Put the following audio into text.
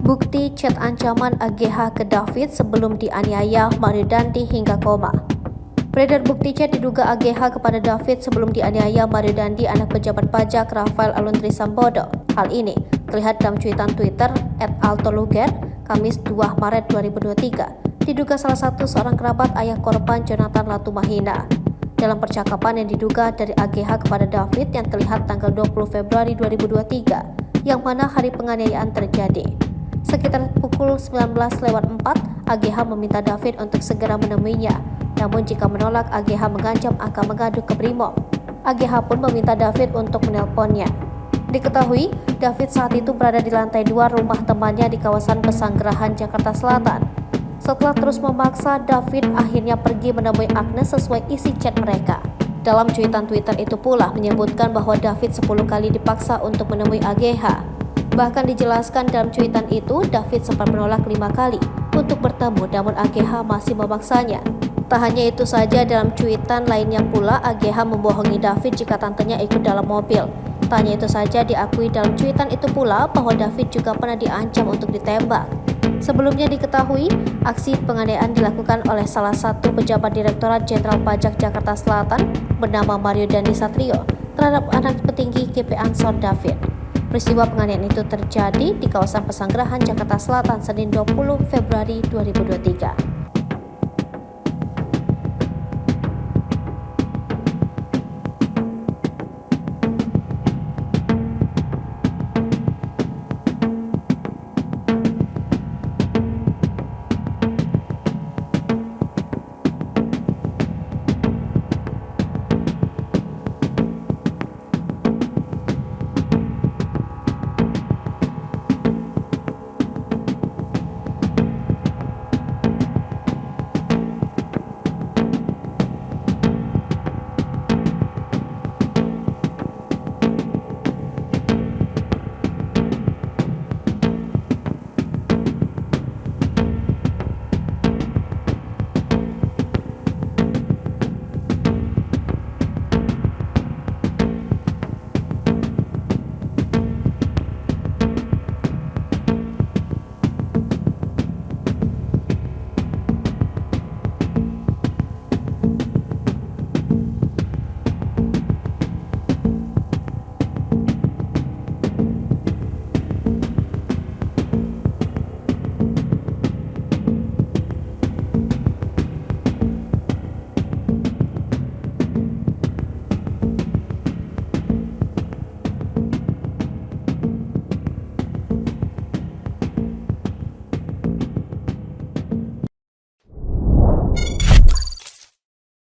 Bukti chat ancaman AGH ke David sebelum dianiaya Mario Dandi hingga koma. Beredar bukti chat diduga AGH kepada David sebelum dianiaya Mario Dandi, anak pejabat pajak Rafael Aluntri Sambodo. Hal ini terlihat dalam cuitan Twitter @altoluger Kamis 2 Maret 2023. Diduga salah satu seorang kerabat ayah korban Jonathan Latumahina. Dalam percakapan yang diduga dari AGH kepada David yang terlihat tanggal 20 Februari 2023, yang mana hari penganiayaan terjadi. Sekitar pukul 19:04, AGH meminta David untuk segera menemuinya. Namun jika menolak, AGH mengancam akan mengadu ke Brimob. AGH pun meminta David untuk menelponnya. Diketahui, David saat itu berada di lantai 2 rumah temannya di kawasan Pesanggerahan, Jakarta Selatan. Setelah terus memaksa, David akhirnya pergi menemui Agnes sesuai isi chat mereka. Dalam cuitan Twitter itu pula menyebutkan bahwa David 10 kali dipaksa untuk menemui AGH. Bahkan dijelaskan dalam cuitan itu, David sempat menolak 5 kali untuk bertemu, namun AGH masih memaksanya. Tak hanya itu saja, dalam cuitan lainnya pula AGH membohongi David jika tantenya ikut dalam mobil. Tak hanya itu saja, diakui dalam cuitan itu pula bahwa David juga pernah diancam untuk ditembak. Sebelumnya diketahui, aksi penganiayaan dilakukan oleh salah satu pejabat Direktorat Jenderal Pajak Jakarta Selatan bernama Mario Dandi Satrio terhadap anak petinggi GP Ansor David. Peristiwa penganiayaan itu terjadi di kawasan Pesanggerahan, Jakarta Selatan, Senin 20 Februari 2023.